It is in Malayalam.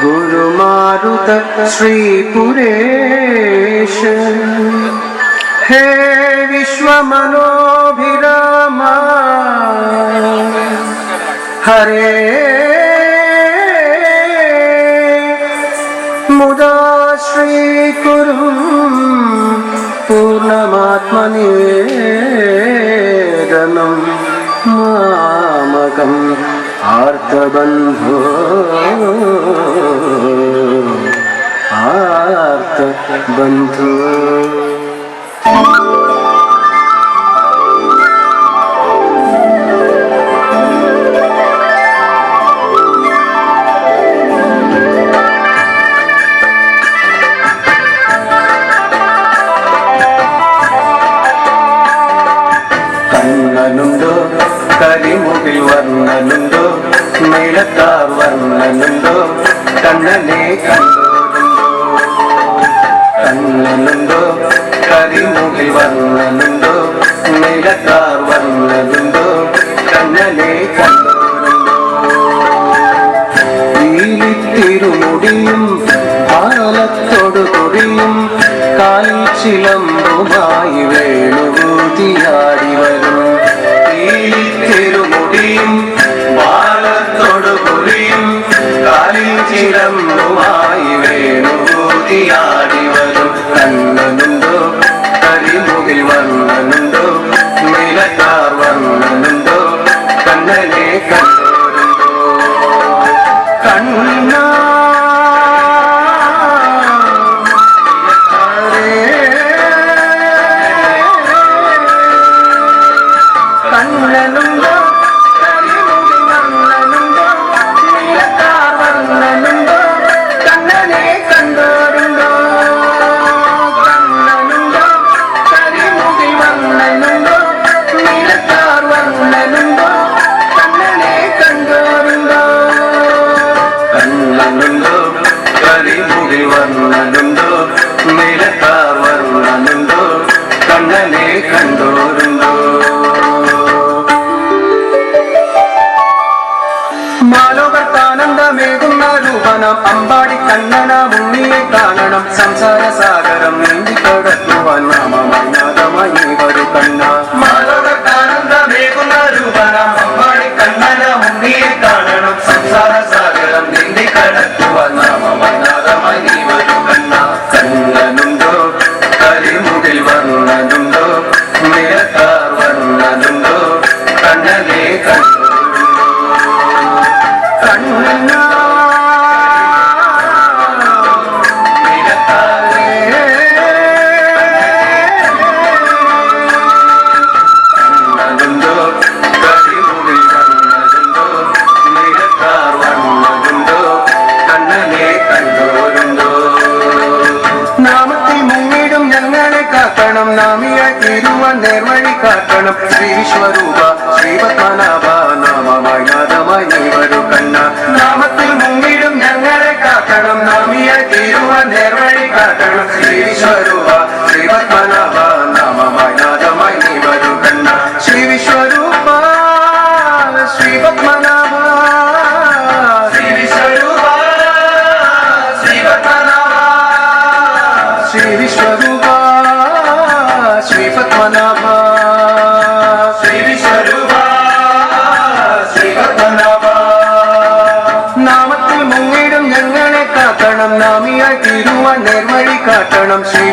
गुरुमारुत श्री पुरेश हे विश्वमनोभिरामा हरे मुदा श्रीकुरु पूर्णमात्मनिवेदनं मामकम् आर्तबन्धो आर्तबन्धो കണ്ണനുണ്ടോ കരിമുകിൽ വർണ്ണനുണ്ടോ നീലത്താർ വർണ്ണനുണ്ടോ കണ്ണനെ കണ്ടോരുണ്ടോ കണ്ണനുണ്ടോ കരിമുകിൽ വർണ്ണനുണ്ടോ നീലത്താർ വർണ്ണനുണ്ടോ കണ്ണനെ കണ്ടോരുണ്ടോ തിരുമുടിയും പാലത്തോടു കൊടിയും കാലിൽ ചിലമ്പുമായി വേണുകൂതിയാടി വരും തിരുമുടിയും പാലത്തോടു കൊടിയും കാലിൽ ചിലമ്പുമായി വേണുകൂതിയാടി വരും കണ്ണനുണ്ടോ കരിമുകിൽ വർണ്ണനുണ്ടോ നീലത്താർ വർണ്ണനുണ്ടോ കണ്ണനെ കണ്ടോരുണ്ടോ കണ്ണ കണ്ണനുണ്ടോ കരിമുകിൽ വർണ്ണനുണ്ടോ നീലത്താർ വർണ്ണനുണ്ടോ കണ്ണനെ കണ്ടോരുണ്ടോ കണ്ണനുണ്ടോ കരിമുകിൽ വർണ്ണനുണ്ടോ നീലത്താർ വർണ്ണനുണ്ടോ കണ്ണനെ കണ്ടോരുണ്ടോ കണ്ണനുണ്ടോ കരിമുകിൽ വർണ്ണനുണ്ടോ നീലത്താർ വർണ്ണനുണ്ടോ കണ്ണനെ കണ്ടോരുണ്ടോ മാലോകത്താനന്ദമേകുന്ന രൂപനം അമ്പാടി കണ്ണന ഉണ്ണിയെ കാണണം സംസാര സാഗരം നീന്തി കടത്തുവാൻ നാമമായി നാദമായി നീ വരൂ കണ്ണ മാലോകത്താനന്ദമേകുന്ന രൂപനം അമ്പാടി കണ്ണന ഉണ്ണിയെ കാണണം സംസാര സാഗരം നീന്തി കടത്തുവാൻ നാമമായി നാദമായി നീ വരൂ കണ്ണ കണ്ണനുണ്ടോ കരിമുകിൽ വർണ്ണനുണ്ടോ നീലത്താർ വർണ്ണനുണ്ടോ കണ്ണനെ കണ്ടോരുണ്ടോ കണ്ണ കണ്ണനുണ്ടോ കരിമുകിൽ വർണ്ണനുണ്ടോ നീലത്താർ വർണ്ണനുണ്ടോ കണ്ണനെ കണ്ടോരുണ്ടോ നാമത്തിൽ മുങ്ങിടും ഞങ്ങളെ കാക്കണം നാമിയായി തീരുവാൻ നേർവഴി കാക്കണം ശ്രീ വിശ്വരൂപ ശ്രീപത്മനാഭ നാമമായി നാദമായി നീ വരൂ കണ്ണ നാമത്തിൽ മുങ്ങിടും ഞങ്ങളെ കാക്കണം നാമിയായി തീരുവാൻ നേർവഴി കാക്കണം ശ്രീ വിശ്വരൂപ ശ്രീപത്മനാഭ നാമമായി നാദമായി നീ വരൂ കണ്ണ ശ്രീ വിശ്വരൂപ ശ്രീപത്മനാഭ ശ്രീ വിശ്വരൂപ ശ്രീപത്മനാഭ ശ്രീ വിശ്വരൂപ ശ്രീപത്മനാഭ ശ്രീ വിശ്വരൂപ ശ്രീപത്മനാഭ നാമത്തിൽ മുങ്ങിടും ഞങ്ങളെ കാക്കണം നാമിയായി തീരുവാൻ നേർവഴി കാട്ടണം ശ്രീ